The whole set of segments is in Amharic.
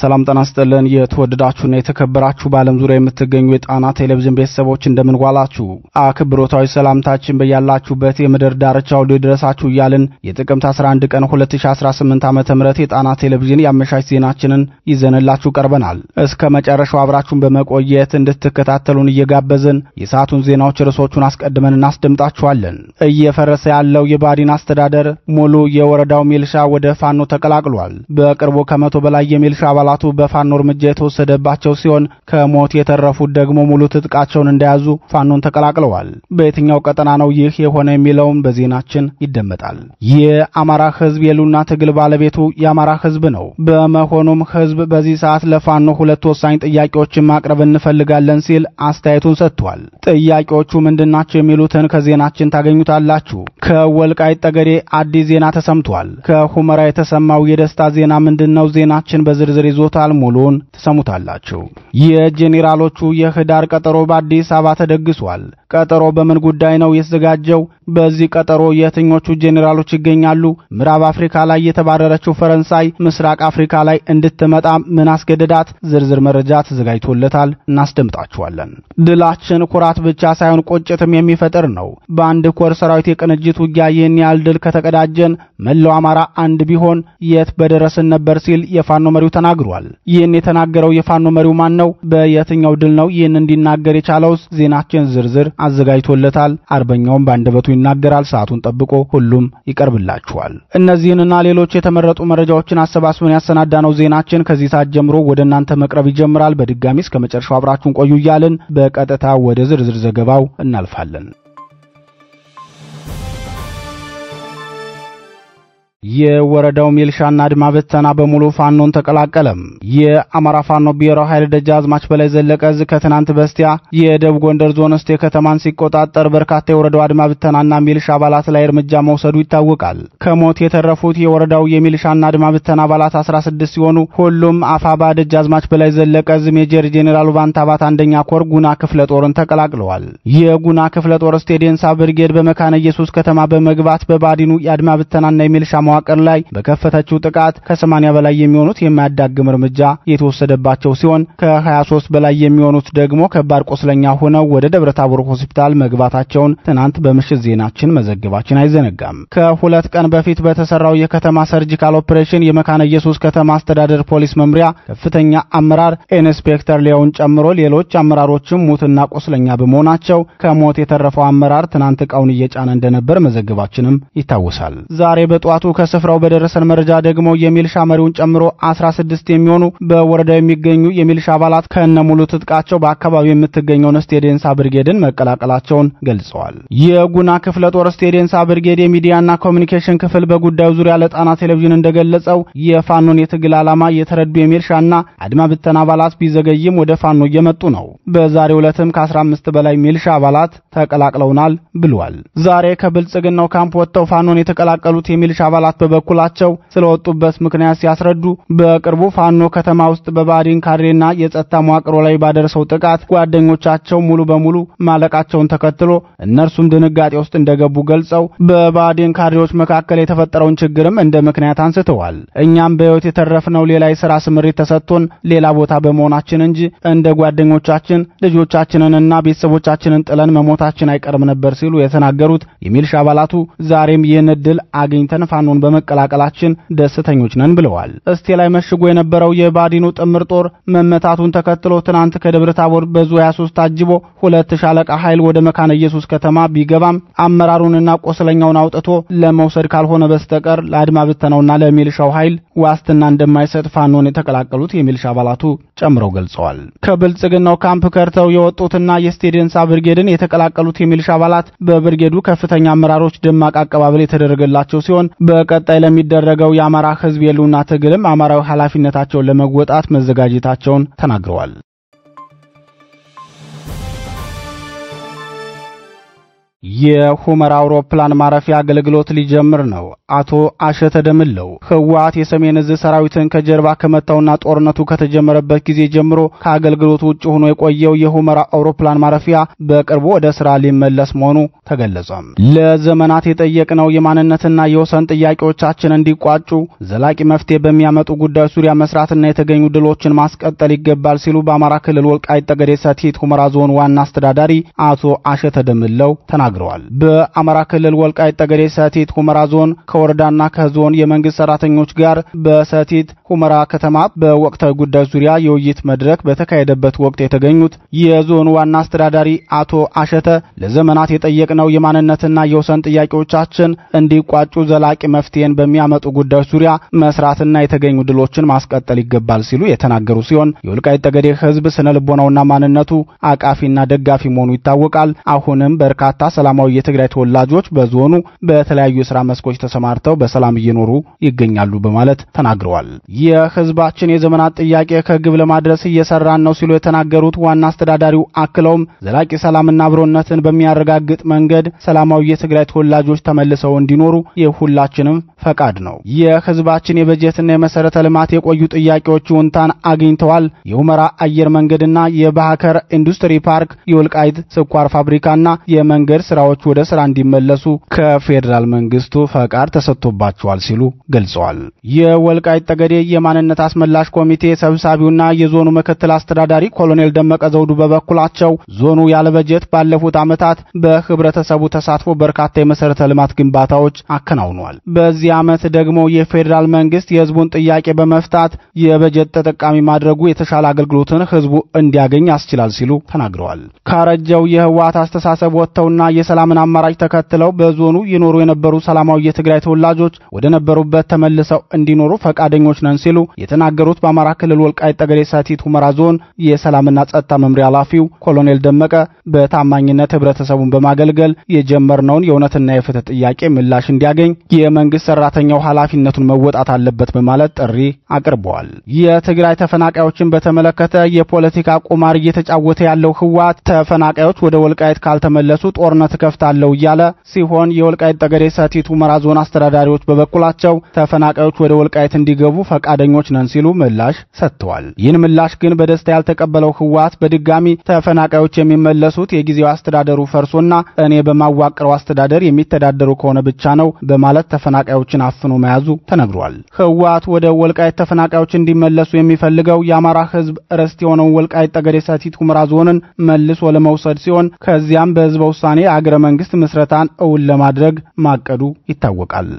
ሰላም ጤና ይስጥልን የተወደዳችሁና የተከበራችሁ በዓለም ዙሪያ የምትገኙ የጣና ቴሌቪዥን ቤተሰቦች እንደምን ዋላችሁ። አክብሮታዊ ሰላምታችን በያላችሁበት የምድር ዳርቻ ሁሉ ይድረሳችሁ እያልን የጥቅምት 11 ቀን 2018 ዓ.ም የጣና ቴሌቪዥን ያመሻሽ ዜናችንን ይዘንላችሁ ቀርበናል። እስከ መጨረሻው አብራችሁን በመቆየት እንድትከታተሉን እየጋበዝን የሰዓቱን ዜናዎች ርዕሶቹን አስቀድመን እናስደምጣችኋለን። እየፈረሰ ያለው የባዲን አስተዳደር ሙሉ የወረዳው ሚልሻ ወደ ፋኖ ተቀላቅሏል። በቅርቡ ከመቶ በላይ የሚልሻ አባላቱ በፋኖ እርምጃ የተወሰደባቸው ሲሆን ከሞት የተረፉት ደግሞ ሙሉ ትጥቃቸውን እንደያዙ ፋኖን ተቀላቅለዋል። በየትኛው ቀጠና ነው ይህ የሆነ የሚለውን በዜናችን ይደመጣል። የአማራ ሕዝብ የሉና ትግል ባለቤቱ የአማራ ሕዝብ ነው። በመሆኑም ሕዝብ በዚህ ሰዓት ለፋኖ ሁለት ወሳኝ ጥያቄዎችን ማቅረብ እንፈልጋለን ሲል አስተያየቱን ሰጥቷል። ጥያቄዎቹ ምንድናቸው የሚሉትን ከዜናችን ታገኙታላችሁ። ከወልቃይት ጠገዴ አዲስ ዜና ተሰምቷል። ከሁመራ የተሰማው የደስታ ዜና ምንድነው? ዜናችን በዝርዝር ይዞታል። ሙሉን ተሰሙታላችሁ። የጄኔራሎቹ የህዳር ቀጠሮ በአዲስ አበባ ተደግሷል። ቀጠሮ በምን ጉዳይ ነው የተዘጋጀው? በዚህ ቀጠሮ የትኞቹ ጄኔራሎች ይገኛሉ? ምዕራብ አፍሪካ ላይ የተባረረችው ፈረንሳይ ምስራቅ አፍሪካ ላይ እንድትመጣ ምን አስገደዳት? ዝርዝር መረጃ ተዘጋጅቶለታል፣ እናስደምጣችኋለን። ድላችን ኩራት ብቻ ሳይሆን ቁጭትም የሚፈጥር ነው። በአንድ ኮር ሰራዊት የቅንጅት ውጊያ ይህን ያህል ድል ከተቀዳጀን መላው አማራ አንድ ቢሆን የት በደረስን ነበር ሲል የፋኖ መሪው ተናግሯል። ይህን የተናገረው የፋኖ መሪው ማን ነው? በየትኛው ድል ነው ይህን እንዲናገር የቻለውስ? ዜናችን ዝርዝር አዘጋጅቶለታል። አርበኛውም ባንደበቱ ይናገራል። ሰዓቱን ጠብቆ ሁሉም ይቀርብላችኋል። እነዚህንና ሌሎች የተመረጡ መረጃዎችን አሰባስበን ያሰናዳነው ዜናችን ከዚህ ሰዓት ጀምሮ ወደ እናንተ መቅረብ ይጀምራል። በድጋሚ እስከ መጨረሻው አብራችሁን ቆዩ እያልን በቀጥታ ወደ ዝርዝር ዘገባው እናልፋለን። የወረዳው ሚልሻና አድማ በተና በሙሉ ፋኖን ተቀላቀለም። የአማራ ፋኖ ብሔራዊ ኃይል ደጃዝማች በላይ ዘለቀ ከትናንት በስቲያ የደቡብ ጎንደር ዞን እስቴ ከተማን ሲቆጣጠር በርካታ የወረዳው አድማ በተናና ሚልሻ አባላት ላይ እርምጃ መውሰዱ ይታወቃል። ከሞት የተረፉት የወረዳው የሚልሻና አድማ በተና አባላት 16 ሲሆኑ ሁሉም አፋባ ደጃዝማች በላይ ዘለቀ ሜጀር ጄኔራል ባንታባት አንደኛ ኮር ጉና ክፍለ ጦርን ተቀላቅለዋል። የጉና ክፍለ ጦር ስቴዲየንሳ ብርጌድ በመካነ ኢየሱስ ከተማ በመግባት በባዲኑ የአድማ በተናና የሚልሻ መዋቅር ላይ በከፈተችው ጥቃት ከ80 በላይ የሚሆኑት የማያዳግም እርምጃ የተወሰደባቸው ሲሆን ከ23 በላይ የሚሆኑት ደግሞ ከባድ ቆስለኛ ሆነው ወደ ደብረታቦር ሆስፒታል መግባታቸውን ትናንት በምሽት ዜናችን መዘገባችን አይዘነጋም። ከሁለት ቀን በፊት በተሰራው የከተማ ሰርጂካል ኦፕሬሽን የመካነ ኢየሱስ ከተማ አስተዳደር ፖሊስ መምሪያ ከፍተኛ አመራር ኢንስፔክተር ሊያውን ጨምሮ ሌሎች አመራሮችም ሙትና ቆስለኛ በመሆናቸው ከሞት የተረፈው አመራር ትናንት ዕቃውን እየጫነ እንደነበር መዘገባችንም ይታወሳል። ዛሬ በጧቱ ከስፍራው በደረሰን መረጃ ደግሞ የሚልሻ መሪውን ጨምሮ 16 የሚሆኑ በወረዳው የሚገኙ የሚልሻ አባላት ከነሙሉ ትጥቃቸው በአካባቢው የምትገኘው ስቴዲየንሳ ብርጌድን መቀላቀላቸውን ገልጸዋል። የጉና ክፍለ ጦር ስቴዲየንሳ ብርጌድ የሚዲያና ኮሙኒኬሽን ክፍል በጉዳዩ ዙሪያ ለጣና ቴሌቪዥን እንደገለጸው የፋኖን የትግል ዓላማ የተረዱ የሚልሻና አድማ ብተና አባላት ቢዘገይም ወደ ፋኖ እየመጡ ነው። በዛሬው ዕለትም ከ15 በላይ ሚልሻ አባላት ተቀላቅለውናል ብሏል። ዛሬ ከብልጽግናው ካምፕ ወጥተው ፋኖን የተቀላቀሉት የሚልሻ አባላት በበኩላቸው ስለወጡበት ምክንያት ሲያስረዱ በቅርቡ ፋኖ ከተማ ውስጥ በባዲን ካድሬና የጸጥታ መዋቅሮ ላይ ባደረሰው ጥቃት ጓደኞቻቸው ሙሉ በሙሉ ማለቃቸውን ተከትሎ እነርሱም ድንጋጤ ውስጥ እንደገቡ ገልጸው በባዲን ካድሬዎች መካከል የተፈጠረውን ችግርም እንደ ምክንያት አንስተዋል። እኛም በህይወት የተረፍነው ሌላ የሥራ ስምሪት ተሰጥቶን ሌላ ቦታ በመሆናችን እንጂ እንደ ጓደኞቻችን ልጆቻችንንና ቤተሰቦቻችንን ጥለን መሞታችን አይቀርም ነበር ሲሉ የተናገሩት የሚልሻ አባላቱ ዛሬም ይህን ዕድል አግኝተን ፋኖን በመቀላቀላችን ደስተኞች ነን ብለዋል። እስቴ ላይ መሽጎ የነበረው የባዲኑ ጥምር ጦር መመታቱን ተከትሎ ትናንት ከደብረታቦር በዙ 23 ታጅቦ 2 ሻለቃ ኃይል ወደ መካነ ኢየሱስ ከተማ ቢገባም አመራሩንና ቆስለኛውን አውጥቶ ለመውሰድ ካልሆነ በስተቀር ለአድማ ብተናውና ለሚልሻው ኃይል ዋስትና እንደማይሰጥ ፋኖን የተቀላቀሉት የሚልሻ አባላቱ ጨምረው ገልጸዋል። ከብልጽግናው ካምፕ ከርተው የወጡትና የስቴዲየንሳ ብርጌድን የተቀላቀሉት የሚልሻ አባላት በብርጌዱ ከፍተኛ አመራሮች ደማቅ አቀባበል የተደረገላቸው ሲሆን በቀጣይ ለሚደረገው የአማራ ሕዝብ የሉና ትግልም አማራዊ ኃላፊነታቸውን ለመወጣት መዘጋጀታቸውን ተናግረዋል። የሁመራ አውሮፕላን ማረፊያ አገልግሎት ሊጀምር ነው። አቶ አሸተ ደምለው ህወሓት የሰሜን ዕዝ ሰራዊትን ከጀርባ ከመታውና ጦርነቱ ከተጀመረበት ጊዜ ጀምሮ ከአገልግሎት ውጭ ሆኖ የቆየው የሁመራ አውሮፕላን ማረፊያ በቅርቡ ወደ ስራ ሊመለስ መሆኑ ተገለጸ። ለዘመናት የጠየቅነው የማንነትና የወሰን ጥያቄዎቻችን እንዲቋጩ ዘላቂ መፍትሄ በሚያመጡ ጉዳዮች ዙሪያ መስራትና የተገኙ ድሎችን ማስቀጠል ይገባል ሲሉ በአማራ ክልል ወልቃይት ጠገዴ ሰቲት ሁመራ ዞን ዋና አስተዳዳሪ አቶ አሸተ ደምለው ተናግረዋል። በአማራ ክልል ወልቃይት ጠገዴ ሰቲት ሁመራ ዞን ከወረዳና ከዞን የመንግስት ሰራተኞች ጋር በሰቲት ሁመራ ከተማ በወቅታዊ ጉዳዮች ዙሪያ የውይይት መድረክ በተካሄደበት ወቅት የተገኙት የዞኑ ዋና አስተዳዳሪ አቶ አሸተ ለዘመናት የጠየቅነው የማንነትና የወሰን ጥያቄዎቻችን እንዲቋጩ ዘላቂ መፍትሄን በሚያመጡ ጉዳዮች ዙሪያ መስራትና የተገኙ ድሎችን ማስቀጠል ይገባል ሲሉ የተናገሩ ሲሆን የወልቃይት ጠገዴ ህዝብ ስነልቦናውና ማንነቱ አቃፊና ደጋፊ መሆኑ ይታወቃል። አሁንም በርካታ ሰላማዊ የትግራይ ተወላጆች በዞኑ በተለያዩ የሥራ መስኮች ተሰማርተው በሰላም እየኖሩ ይገኛሉ በማለት ተናግረዋል። የህዝባችን የዘመናት ጥያቄ ከግብ ለማድረስ እየሰራን ነው ሲሉ የተናገሩት ዋና አስተዳዳሪው አክለውም ዘላቂ ሰላምና አብሮነትን በሚያረጋግጥ መንገድ ሰላማዊ የትግራይ ተወላጆች ተመልሰው እንዲኖሩ የሁላችንም ፈቃድ ነው። የህዝባችን የበጀትና የመሰረተ ልማት የቆዩ ጥያቄዎች ይሁንታን አግኝተዋል። የሁመራ አየር መንገድና የባህከር ኢንዱስትሪ ፓርክ፣ የወልቃይት ስኳር ፋብሪካና የመንገድ ስራዎች ወደ ስራ እንዲመለሱ ከፌደራል መንግስቱ ፈቃድ ተሰጥቶባቸዋል ሲሉ ገልጸዋል። የወልቃይት ጠገዴ የማንነት አስመላሽ ኮሚቴ ሰብሳቢውና የዞኑ ምክትል አስተዳዳሪ ኮሎኔል ደመቀ ዘውዱ በበኩላቸው ዞኑ ያለ በጀት ባለፉት ዓመታት በህብረተሰቡ ተሳትፎ በርካታ የመሰረተ ልማት ግንባታዎች አከናውኗል። በዚህ ዓመት ደግሞ የፌደራል መንግስት የህዝቡን ጥያቄ በመፍታት የበጀት ተጠቃሚ ማድረጉ የተሻለ አገልግሎትን ህዝቡ እንዲያገኝ ያስችላል ሲሉ ተናግረዋል። ካረጀው የህወሓት አስተሳሰብ ወጥተውና የሰላምን አማራጭ ተከትለው በዞኑ ይኖሩ የነበሩ ሰላማዊ የትግራይ ተወላጆች ወደ ነበሩበት ተመልሰው እንዲኖሩ ፈቃደኞች ነን ሲሉ የተናገሩት በአማራ ክልል ወልቃይት ጠገዴ ሰቲት ሁመራ ዞን የሰላምና ጸጥታ መምሪያ ኃላፊው ኮሎኔል ደመቀ በታማኝነት ህብረተሰቡን በማገልገል የጀመርነውን የእውነትና የፍትህ ጥያቄ ምላሽ እንዲያገኝ የመንግስት ሰራተኛው ኃላፊነቱን መወጣት አለበት በማለት ጥሪ አቅርበዋል። የትግራይ ተፈናቃዮችን በተመለከተ የፖለቲካ ቁማር እየተጫወተ ያለው ህወሓት ተፈናቃዮች ወደ ወልቃይት ካልተመለሱ ጦርነት ከፍታለው እያለ ሲሆን የወልቃይት ጠገዴ ሰቲት ሁመራ ዞን አስተዳዳሪዎች በበኩላቸው ተፈናቃዮች ወደ ወልቃይት እንዲገቡ ፈቃደኞች ነን ሲሉ ምላሽ ሰጥተዋል። ይህን ምላሽ ግን በደስታ ያልተቀበለው ህወሓት በድጋሚ ተፈናቃዮች የሚመለሱት የጊዜው አስተዳደሩ ፈርሶና እኔ በማዋቅረው አስተዳደር የሚተዳደሩ ከሆነ ብቻ ነው በማለት ተፈናቃዮችን አፍኖ መያዙ ተነግሯል። ህወሓት ወደ ወልቃይት ተፈናቃዮች እንዲመለሱ የሚፈልገው የአማራ ህዝብ ርስት የሆነውን ወልቃይት ጠገዴ ሰቲት ሁመራ ዞንን መልሶ ለመውሰድ ሲሆን ከዚያም በህዝበ ውሳኔ አገረ መንግስት ምስረታን እውን ለማድረግ ማቀዱ ይታወቃል።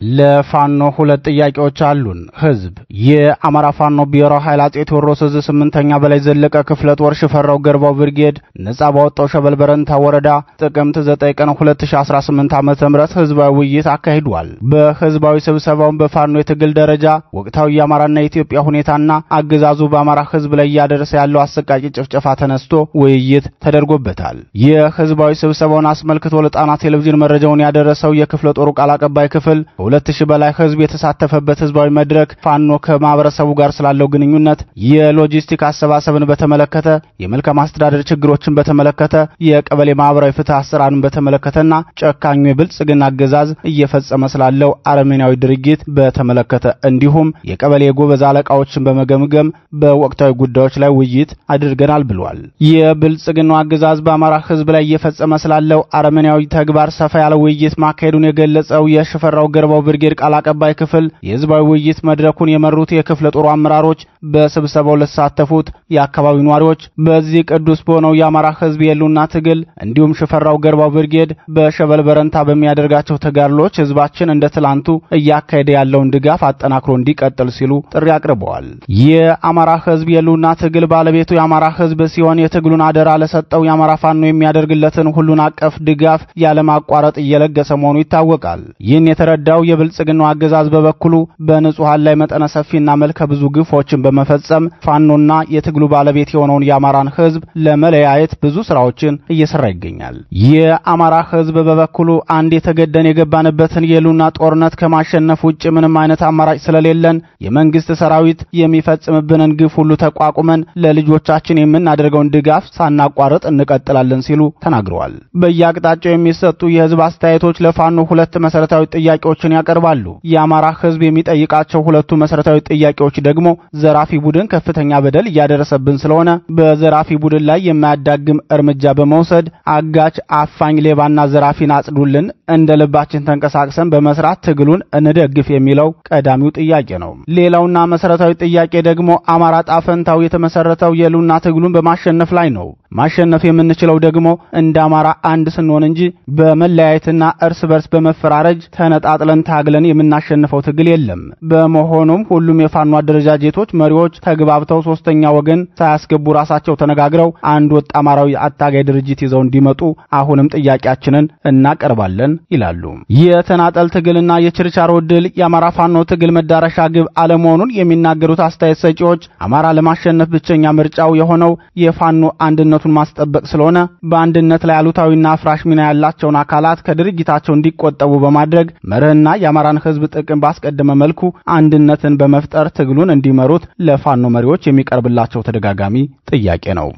ለፋኖ ሁለት ጥያቄዎች አሉን። ህዝብ የአማራ ፋኖ ብሔራዊ ኃይል አጼ ቴዎድሮስ ዕዝ 8ኛ በላይ ዘለቀ ክፍለ ጦር ሽፈራው ገርባው ብርጌድ ነጻ ባወጣው ሸበል በረንታ ወረዳ ጥቅምት 9 ቀን 2018 ዓ.ም ህዝባዊ ውይይት አካሂዷል። በህዝባዊ ስብሰባው በፋኖ የትግል ደረጃ ወቅታዊ የአማራና የኢትዮጵያ ሁኔታና አገዛዙ በአማራ ህዝብ ላይ ያደረሰ ያለው አሰቃቂ ጭፍጨፋ ተነስቶ ውይይት ተደርጎበታል። የህዝባዊ ስብሰባውን አስመልክቶ ለጣና ቴሌቪዥን መረጃውን ያደረሰው የክፍለ ጦሩ ቃል አቀባይ ክፍል 2000 በላይ ህዝብ የተሳተፈበት ህዝባዊ መድረክ ፋኖ ከማህበረሰቡ ጋር ስላለው ግንኙነት፣ የሎጂስቲክ አሰባሰብን በተመለከተ፣ የመልካም አስተዳደር ችግሮችን በተመለከተ፣ የቀበሌ ማህበራዊ ፍትህ አሰራርን በተመለከተና ጨካኙ የብልጽግና አገዛዝ እየፈጸመ ስላለው አረመኔያዊ ድርጊት በተመለከተ እንዲሁም የቀበሌ የጎበዝ አለቃዎችን በመገምገም በወቅታዊ ጉዳዮች ላይ ውይይት አድርገናል ብሏል። የብልጽግናው አገዛዝ በአማራ ህዝብ ላይ እየፈጸመ ስላለው አረመኔያዊ ተግባር ሰፋ ያለ ውይይት ማካሄዱን የገለጸው የሽፈራው ገርባው ብርጌድ ቃል አቀባይ ክፍል የህዝባዊ ውይይት መድረኩን የመሩት የክፍለ ጦሩ አመራሮች በስብሰባው ለተሳተፉት የአካባቢው ነዋሪዎች በዚህ ቅዱስ በሆነው የአማራ ህዝብ የሉና ትግል እንዲሁም ሽፈራው ገርባው ብርጌድ በሸበል በረንታ በሚያደርጋቸው ተጋድሎች ህዝባችን እንደ ትላንቱ እያካሄደ ያለውን ድጋፍ አጠናክሮ እንዲቀጥል ሲሉ ጥሪ አቅርበዋል። የአማራ ህዝብ የሉና ትግል ባለቤቱ የአማራ ህዝብ ሲሆን የትግሉን አደራ ለሰጠው የአማራ ፋኖ የሚያደርግለትን ሁሉን አቀፍ ድጋፍ ያለማቋረጥ እየለገሰ መሆኑ ይታወቃል። ይህን የተረዳው የብልጽግናው አገዛዝ በበኩሉ በንጹሃን ላይ መጠነ ሰፊና መልከ ብዙ ግፎችን በመፈጸም ፋኖና የትግሉ ባለቤት የሆነውን የአማራን ህዝብ ለመለያየት ብዙ ስራዎችን እየሰራ ይገኛል። የአማራ ህዝብ በበኩሉ አንድ የተገደን የገባንበትን የሉና ጦርነት ከማሸነፍ ውጭ ምንም አይነት አማራጭ ስለሌለን የመንግስት ሰራዊት የሚፈጽምብንን ግፍ ሁሉ ተቋቁመን ለልጆቻችን የምናደርገውን ድጋፍ ሳናቋርጥ እንቀጥላለን ሲሉ ተናግረዋል። በየአቅጣጫው የሚሰጡ የህዝብ አስተያየቶች ለፋኖ ሁለት መሰረታዊ ጥያቄዎችን ያቀርባሉ። የአማራ ህዝብ የሚጠይቃቸው ሁለቱ መሰረታዊ ጥያቄዎች ደግሞ ዘራፊ ቡድን ከፍተኛ በደል እያደረሰብን ስለሆነ በዘራፊ ቡድን ላይ የማያዳግም እርምጃ በመውሰድ አጋች፣ አፋኝ፣ ሌባና ዘራፊን አጽዱልን፣ እንደ ልባችን ተንቀሳቅሰን በመስራት ትግሉን እንደግፍ የሚለው ቀዳሚው ጥያቄ ነው። ሌላውና መሰረታዊ ጥያቄ ደግሞ አማራ ጣፈንታው የተመሰረተው የሉና ትግሉን በማሸነፍ ላይ ነው። ማሸነፍ የምንችለው ደግሞ እንደ አማራ አንድ ስንሆን እንጂ በመለያየትና እርስ በርስ በመፈራረጅ ተነጣጥለን ታግለን የምናሸንፈው ትግል የለም። በመሆኑም ሁሉም የፋኖ አደረጃጀቶች መሪዎች ተግባብተው ሶስተኛ ወገን ሳያስገቡ ራሳቸው ተነጋግረው አንድ ወጥ አማራዊ አታጋይ ድርጅት ይዘው እንዲመጡ አሁንም ጥያቄያችንን እናቀርባለን ይላሉ። የተናጠል ትግልና የችርቻሮ ድል የአማራ ፋኖ ትግል መዳረሻ ግብ አለመሆኑን የሚናገሩት አስተያየት ሰጪዎች አማራ ለማሸነፍ ብቸኛ ምርጫው የሆነው የፋኖ አንድነቱን ማስጠበቅ ስለሆነ በአንድነት ላይ አሉታዊና አፍራሽ ሚና ያላቸውን አካላት ከድርጅታቸው እንዲቆጠቡ በማድረግ መርህና የአማራን ህዝብ ጥቅም ባስቀደመ መልኩ አንድነትን በመፍጠር ትግሉን እንዲመሩት ለፋኖ መሪዎች የሚቀርብላቸው ተደጋጋሚ ጥያቄ ነው።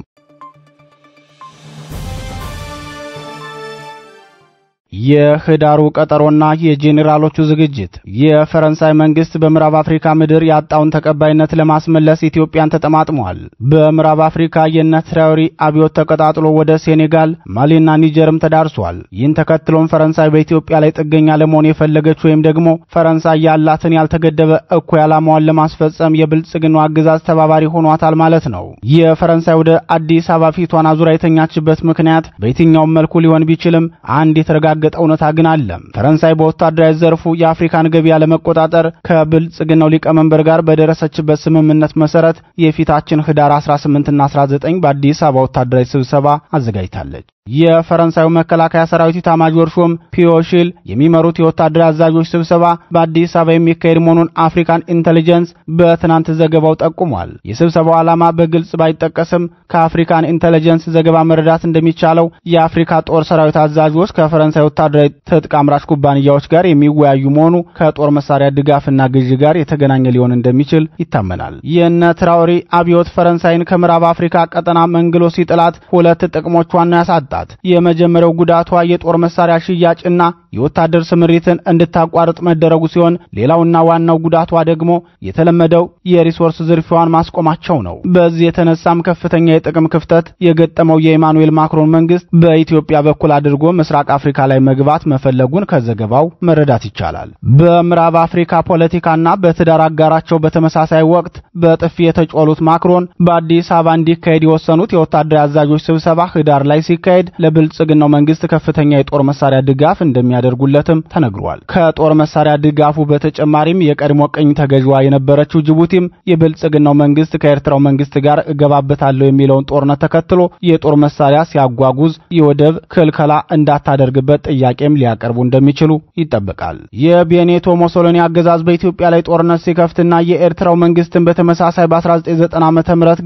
የህዳሩ ቀጠሮና የጄኔራሎቹ ዝግጅት የፈረንሳይ መንግስት በምዕራብ አፍሪካ ምድር ያጣውን ተቀባይነት ለማስመለስ ኢትዮጵያን ተጠማጥሟል። በምዕራብ አፍሪካ የነትራውሪ አብዮት ተቀጣጥሎ ወደ ሴኔጋል፣ ማሊና ኒጀርም ተዳርሷል። ይህን ተከትሎም ፈረንሳይ በኢትዮጵያ ላይ ጥገኛ ለመሆን የፈለገች ወይም ደግሞ ፈረንሳይ ያላትን ያልተገደበ እኩይ ዓላማዋን ለማስፈጸም የብልጽግናው አገዛዝ ተባባሪ ሆኗታል ማለት ነው። የፈረንሳይ ወደ አዲስ አበባ ፊቷን አዙራ የተኛችበት ምክንያት በየትኛውም መልኩ ሊሆን ቢችልም አንድ የተረጋገጠ እውነታ ግን አለ። ፈረንሳይ በወታደራዊ ዘርፉ የአፍሪካን ገበያ ለመቆጣጠር ከብልጽግናው ሊቀመንበር ጋር በደረሰችበት ስምምነት መሰረት የፊታችን ህዳር 18 እና 19 በአዲስ አበባ ወታደራዊ ስብሰባ አዘጋጅታለች። የፈረንሳዩ መከላከያ ሰራዊት ኢታማዦር ሹም ፒዮሺል የሚመሩት የወታደራዊ አዛዦች ስብሰባ በአዲስ አበባ የሚካሄድ መሆኑን አፍሪካን ኢንተለጀንስ በትናንት ዘገባው ጠቁሟል። የስብሰባው ዓላማ በግልጽ ባይጠቀስም ከአፍሪካን ኢንተለጀንስ ዘገባ መረዳት እንደሚቻለው የአፍሪካ ጦር ሰራዊት አዛዦች ከፈረንሳይ ወታደራዊ ትጥቅ አምራች ኩባንያዎች ጋር የሚወያዩ መሆኑ ከጦር መሳሪያ ድጋፍና ግዢ ጋር የተገናኘ ሊሆን እንደሚችል ይታመናል። የነትራውሪ አብዮት ፈረንሳይን ከምዕራብ አፍሪካ ቀጠና መንግሎ ሲጥላት ሁለት ጥቅሞቿን ያሳጣል። የመጀመሪያው ጉዳቷ የጦር መሳሪያ ሽያጭና የወታደር ስምሪትን እንድታቋርጥ መደረጉ ሲሆን ሌላውና ዋናው ጉዳቷ ደግሞ የተለመደው የሪሶርስ ዝርፊያዋን ማስቆማቸው ነው። በዚህ የተነሳም ከፍተኛ የጥቅም ክፍተት የገጠመው የኢማኑኤል ማክሮን መንግስት በኢትዮጵያ በኩል አድርጎ ምስራቅ አፍሪካ ላይ መግባት መፈለጉን ከዘገባው መረዳት ይቻላል። በምዕራብ አፍሪካ ፖለቲካና በትዳር አጋራቸው በተመሳሳይ ወቅት በጥፊ የተጮሉት ማክሮን በአዲስ አበባ እንዲካሄድ የወሰኑት የወታደራዊ አዛዦች ስብሰባ ህዳር ላይ ሲካሄድ ለብልጽግናው መንግስት ከፍተኛ የጦር መሳሪያ ድጋፍ እንደሚያደርጉለትም ተነግሯል። ከጦር መሳሪያ ድጋፉ በተጨማሪም የቀድሞ ቅኝ ተገዥዋ የነበረችው ጅቡቲም የብልጽግናው መንግስት ከኤርትራው መንግስት ጋር እገባበታለሁ የሚለውን ጦርነት ተከትሎ የጦር መሳሪያ ሲያጓጉዝ የወደብ ክልከላ እንዳታደርግበት ጥያቄም ሊያቀርቡ እንደሚችሉ ይጠበቃል። የቤኔቶ ሞሶሎኒ አገዛዝ በኢትዮጵያ ላይ ጦርነት ሲከፍትና የኤርትራው መንግስትን በተመሳሳይ በ1990 ዓ.ም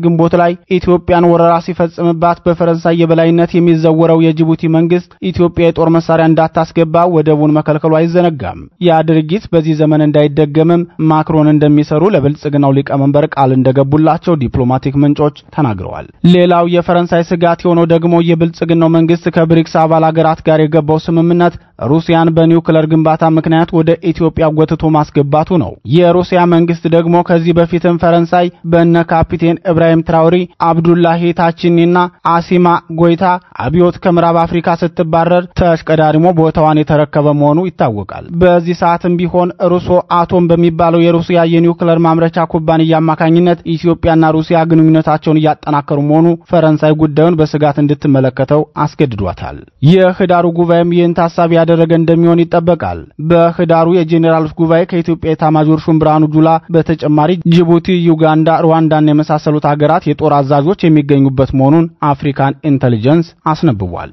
ግንቦት ላይ ኢትዮጵያን ወረራ ሲፈጽምባት በፈረንሳይ የበላይነት የሚዘወረው የጅቡቲ መንግስት ኢትዮጵያ የጦር መሳሪያ እንዳታስገባ ወደቡን መከልከሉ አይዘነጋም። ያ ድርጊት በዚህ ዘመን እንዳይደገምም ማክሮን እንደሚሰሩ ለብልጽግናው ሊቀመንበር ቃል እንደገቡላቸው ዲፕሎማቲክ ምንጮች ተናግረዋል። ሌላው የፈረንሳይ ስጋት የሆነው ደግሞ የብልጽግናው መንግስት ከብሪክስ አባል ሀገራት ጋር የገባው ስምምነት ሩሲያን በኒውክሌር ግንባታ ምክንያት ወደ ኢትዮጵያ ጎትቶ ማስገባቱ ነው። የሩሲያ መንግስት ደግሞ ከዚህ በፊትም ፈረንሳይ በእነ ካፒቴን ኢብራሂም ትራውሪ፣ አብዱላሂ ታቺኒና አሲማ ጎይታ አብዮት ከምዕራብ አፍሪካ ስትባረር ተሽቀዳድሞ ቦታዋን የተረከበ መሆኑ ይታወቃል። በዚህ ሰዓትም ቢሆን ሩሶ አቶም በሚባለው የሩሲያ የኒውክሌር ማምረቻ ኩባንያ አማካኝነት ኢትዮጵያና ሩሲያ ግንኙነታቸውን እያጠናከሩ መሆኑ ፈረንሳይ ጉዳዩን በስጋት እንድትመለከተው አስገድዷታል። የህዳሩ ጉባኤም ይህን ታሳቢ ያደረገ እንደሚሆን ይጠበቃል። በህዳሩ የጄኔራሎች ጉባኤ ከኢትዮጵያ ኤታማዦር ሹም ብርሃኑ ጁላ በተጨማሪ ጅቡቲ፣ ዩጋንዳ፣ ሩዋንዳና የመሳሰሉት ሀገራት የጦር አዛዦች የሚገኙበት መሆኑን አፍሪካን ኢንተለጀንስ አስነብቧል።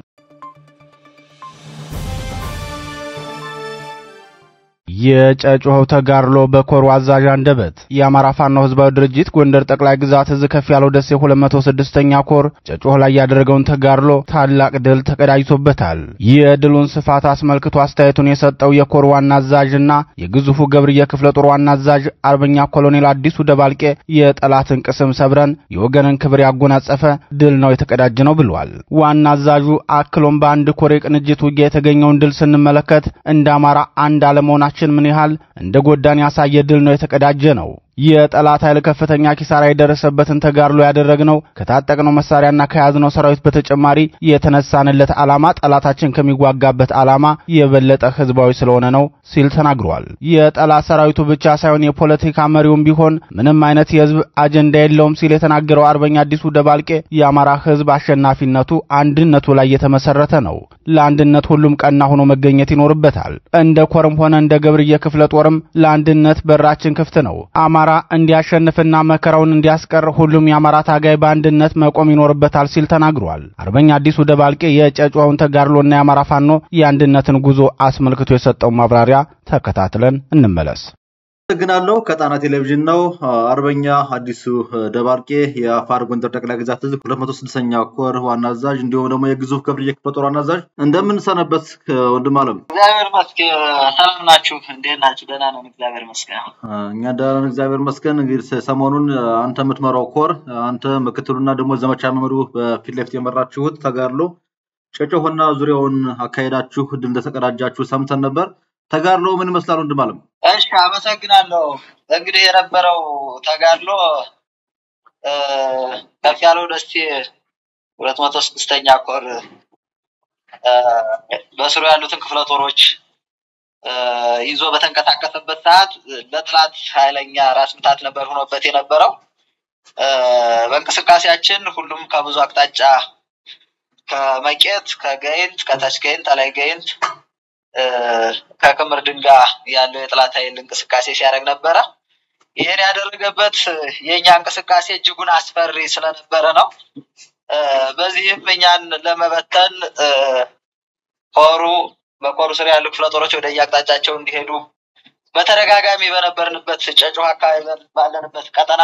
የጨጮኸው ተጋድሎ በኮሩ አዛዥ አንደበት የአማራ ፋኖ ህዝባዊ ድርጅት ጎንደር ጠቅላይ ግዛት እዝ ከፍ ያለው ደሴ 206ኛ ኮር ጨጮህ ላይ ያደረገውን ተጋድሎ ታላቅ ድል ተቀዳጅቶበታል። የድሉን ስፋት አስመልክቶ አስተያየቱን የሰጠው የኮር ዋና አዛዥና የግዙፉ ገብርዬ ክፍለ ጦር ዋና አዛዥ አርበኛ ኮሎኔል አዲሱ ደባልቄ የጠላትን ቅስም ሰብረን የወገንን ክብር ያጎናጸፈ ድል ነው የተቀዳጀነው ብሏል። ዋና አዛዡ አክሎም በአንድ ኮር የቅንጅት ውጊያ የተገኘውን ድል ስንመለከት እንደ አማራ አንድ አለመሆናችን ምን ያህል እንደጎዳን ያሳየ ድል ነው የተቀዳጀ ነው። የጠላት ኃይል ከፍተኛ ኪሳራ የደረሰበትን ተጋድሎ ያደረግነው ከታጠቅነው መሳሪያና ከያዝነው ሰራዊት በተጨማሪ የተነሳንለት ዓላማ ጠላታችን ከሚዋጋበት ዓላማ የበለጠ ህዝባዊ ስለሆነ ነው ሲል ተናግሯል። የጠላት ሰራዊቱ ብቻ ሳይሆን የፖለቲካ መሪውም ቢሆን ምንም አይነት የህዝብ አጀንዳ የለውም ሲል የተናገረው አርበኛ አዲሱ ደባልቄ የአማራ ህዝብ አሸናፊነቱ አንድነቱ ላይ የተመሰረተ ነው። ለአንድነት ሁሉም ቀና ሆኖ መገኘት ይኖርበታል። እንደ ኮርም ሆነ እንደ ገብርዬ ክፍለ ጦርም ለአንድነት በራችን ክፍት ነው። አማራ እንዲያሸንፍና መከራውን እንዲያስቀር ሁሉም የአማራ ታጋይ በአንድነት መቆም ይኖርበታል ሲል ተናግሯል። አርበኛ አዲሱ ደባልቄ የጨጮውን ተጋድሎና የአማራ ፋኖ የአንድነትን ጉዞ አስመልክቶ የሰጠው ማብራሪያ ተከታትለን እንመለስ። ተገናለው ከጣና ቴሌቪዥን ነው። አርበኛ አዲሱ ደባልቄ የአፋር ጎንደር ጠቅላይ ግዛት እዝ 206ኛ ኮር ዋና አዛዥ እንዲሁም ደግሞ የግዙፍ ገብርዬ ክፍለ ጦር ዋና አዛዥ እንደምን ሰነበት ወንድም አለም? እግዚአብሔር ይመስገን። ሰላም ናችሁ? እንዴት ናችሁ? ደህና ነን እግዚአብሔር ይመስገን። እኛ ደህና ነን እግዚአብሔር ይመስገን። እንግዲህ ሰሞኑን አንተ የምትመራው ኮር አንተ ምክትሉና ደግሞ ዘመቻ መምሩ በፊት ለፊት የመራችሁት ተጋድሎ ጨጮሆና ዙሪያውን አካሄዳችሁ ድል እንደተቀዳጃችሁ ሰምተን ነበር። ተጋድሎ ምን ይመስላል ወንድም አለም? እሺ አመሰግናለሁ። እንግዲህ የነበረው ተጋድሎ ከፍ ያለው ደሴ 206ኛ ኮር በስሩ ያሉትን ክፍለ ጦሮች ይዞ በተንቀሳቀሰበት ሰዓት ለጥላት ኃይለኛ ራስ ምታት ነበር ሆኖበት የነበረው። በእንቅስቃሴያችን ሁሉም ከብዙ አቅጣጫ ከመቄት ከጋይንት ከታች ጋይንት ላይ ጋይንት ከክምር ድንጋይ ያለው የጥላት ኃይል እንቅስቃሴ ሲያደርግ ነበር። ይሄን ያደረገበት የኛ እንቅስቃሴ እጅጉን አስፈሪ ስለነበረ ነው። በዚህም እኛን ለመበተን በኮሩ ስር ያሉ ክፍለ ጦሮች ወደ ያቅጣጫቸው እንዲሄዱ በተደጋጋሚ በነበርንበት ጨጮህ አካባቢ ባለንበት ቀጠና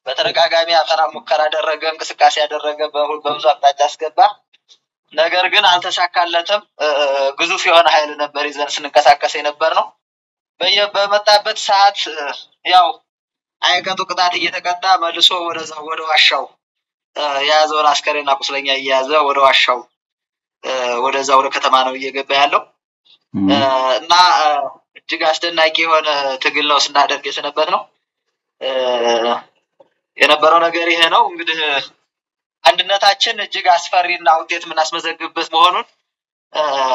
በተደጋጋሚ አፈና ሙከራ አደረገ፣ እንቅስቃሴ ያደረገ፣ በብዙ አቅጣጫ አስገባ። ነገር ግን አልተሳካለትም። ግዙፍ የሆነ ኃይል ነበር ይዘን ስንንቀሳቀስ የነበርነው። በመጣበት ሰዓት ያው አይቀጡ ቅጣት እየተቀጣ መልሶ ወደ ዋሻው ያዘውን አስከሬና ቁስለኛ እያያዘ ወደ ዋሻው ወደዛ ወደ ከተማ ነው እየገባ ያለው እና እጅግ አስደናቂ የሆነ ትግል ነው ስናደርግ የሰነበትነው። የነበረው ነገር ይሄ ነው። እንግዲህ አንድነታችን እጅግ አስፈሪና ውጤት ምናስመዘግብበት መሆኑን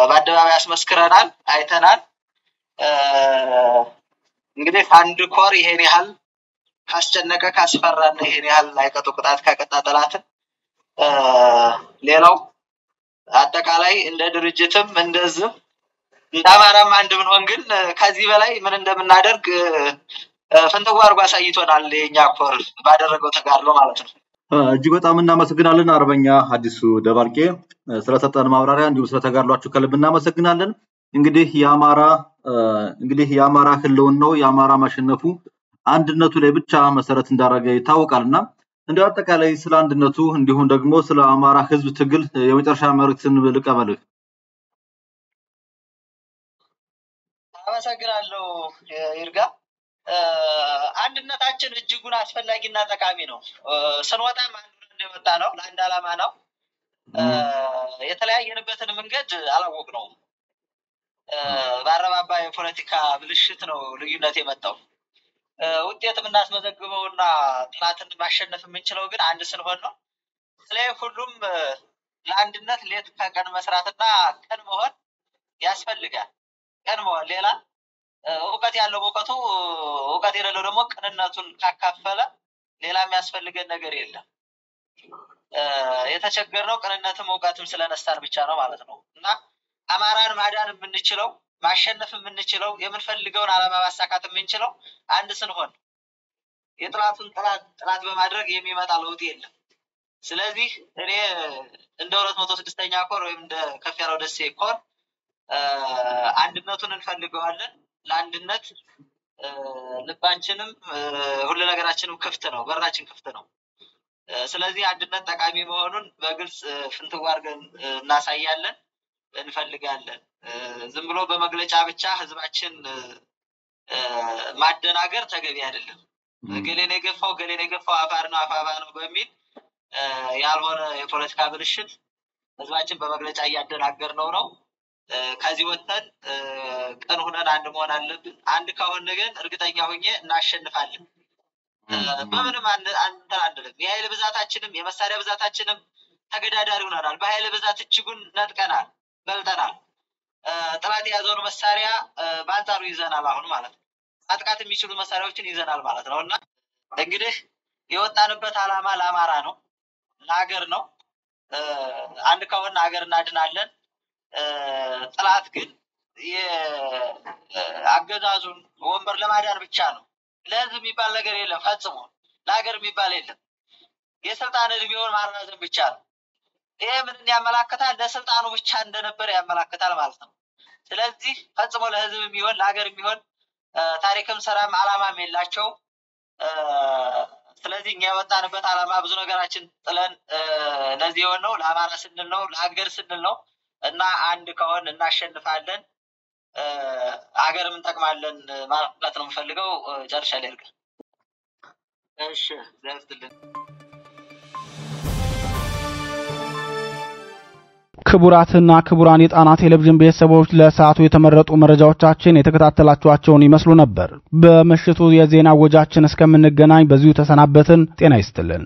በአደባባይ አስመስክረናል፣ አይተናል። እንግዲህ አንድ ኮር ይሄን ያህል ካስጨነቀ ካስፈራና ይሄን ያህል አይቀጡ ቅጣት ካቀጣ ጠላትን ሌላው አጠቃላይ እንደ ድርጅትም እንደዚህ እንዳማራም አንድ ብንሆን ግን ከዚህ በላይ ምን እንደምናደርግ ፍንተው አርጓ ሳይቶናል የኛ ኮር ባደረገው ተጋድሎ ማለት ነው። እጅግ በጣም እናመሰግናለን አርበኛ አዲሱ ደባልቄ ስለሰጠን ማብራሪያ እንዲሁ ስለተጋድሏችሁ ከልብ እናመሰግናለን። እንግዲህ የአማራ ህልውናው የአማራ ማሸነፉ አንድነቱ ላይ ብቻ መሰረት እንዳደረገ ይታወቃልና እንደው አጠቃላይ ስለ አንድነቱ እንዲሁም ደግሞ ስለ አማራ ህዝብ ትግል የመጨረሻ መልእክትን ልቀበልህ። አመሰግናለሁ ይርጋ። አንድነታችን እጅጉን አስፈላጊና ጠቃሚ ነው። ስንወጣም አንድ እንደወጣ ነው፣ ለአንድ ዓላማ ነው። የተለያየንበትን መንገድ አላወቅነው። ባረባባ የፖለቲካ ብልሽት ነው ልዩነት የመጣው። ውጤት የምናስመዘግበውና ጥላትን ማሸነፍ የምንችለው ግን አንድ ስንሆን ነው። ስለዚህ ሁሉም ለአንድነት ሌት ከቀን መስራትና ቀን መሆን ያስፈልጋል። ቀን መሆን ሌላ እውቀት ያለው በእውቀቱ እውቀት የሌለው ደግሞ ቅንነቱን ካካፈለ ሌላ የሚያስፈልገን ነገር የለም። የተቸገርነው ቅንነትም እውቀትም ስለነሳን ብቻ ነው ማለት ነው። እና አማራን ማዳን የምንችለው ማሸነፍ የምንችለው የምንፈልገውን ዓላማ ማሳካት የምንችለው አንድ ስንሆን የጥላቱን ጥላት በማድረግ የሚመጣ ለውጥ የለም። ስለዚህ እኔ እንደ 206ኛ ኮር ወይም እንደ ከፍ ያለው ደሴ ኮር አንድነቱን እንፈልገዋለን። ለአንድነት ልባችንም ሁሉ ነገራችንም ክፍት ነው፣ በራችን ክፍት ነው። ስለዚህ አንድነት ጠቃሚ መሆኑን በግልጽ ፍንትው አድርገን እናሳያለን እንፈልጋለን። ዝም ብሎ በመግለጫ ብቻ ህዝባችን ማደናገር ተገቢ አይደለም። ገሌን የገፋው አፋር ነው አፋባ ነው በሚል ያልሆነ የፖለቲካ ብልሽት ህዝባችን በመግለጫ እያደናገር ነው። ከዚህ ወጥተን ቀን ሆነን አንድ መሆን አለብን። አንድ ከሆነ ግን እርግጠኛ ሆኜ እናሸንፋለን። በምንም አንደለም። የኃይል ብዛታችንም የመሳሪያ ብዛታችንም ተገዳዳሪ ሆነናል። በኃይል ብዛት እጅጉን ነጥቀናል፣ በልጠናል። ጥላት የያዘውን መሳሪያ በአንጻሩ ይዘናል አሁን ማለት ነው። ማጥቃት የሚችሉ መሳሪያዎችን ይዘናል ማለት ነውና እንግዲህ የወጣንበት ዓላማ ለአማራ ነው፣ ለሀገር ነው። አንድ ከሆነ ሀገር እናድናለን። ጥላት ግን የአገዛዙን ወንበር ለማዳን ብቻ ነው። ለህዝብ የሚባል ነገር የለም ፈጽሞ፣ ለሀገር የሚባል የለም። የስልጣን እድሜውን ማራዘም ብቻ ነው። ይሄ ምንን ያመላክታል? ለስልጣኑ ብቻ እንደነበረ ያመላክታል ማለት ነው። ስለዚህ ፈጽሞ ለህዝብ የሚሆን ለሀገር የሚሆን ታሪክም ሰላም ዓላማም የላቸው። ስለዚህ እኛ የወጣንበት ዓላማ ብዙ ነገራችን ጥለን ለዚህ የሆነው ለአማራ ስንል ነው፣ ለሀገር ስንል ነው እና አንድ ከሆነ እናሸንፋለን፣ ሀገርም እንጠቅማለን ማለት ነው የምፈልገው። ጨርሻለሁ። እሺ ዘፍትልን ክቡራትና ክቡራን የጣና ቴሌቪዥን ቤተሰቦች ለሰዓቱ የተመረጡ መረጃዎቻችን የተከታተላችኋቸውን ይመስሉ ነበር። በምሽቱ የዜና ወጃችን እስከምንገናኝ በዚሁ ተሰናበትን። ጤና ይስጥልን።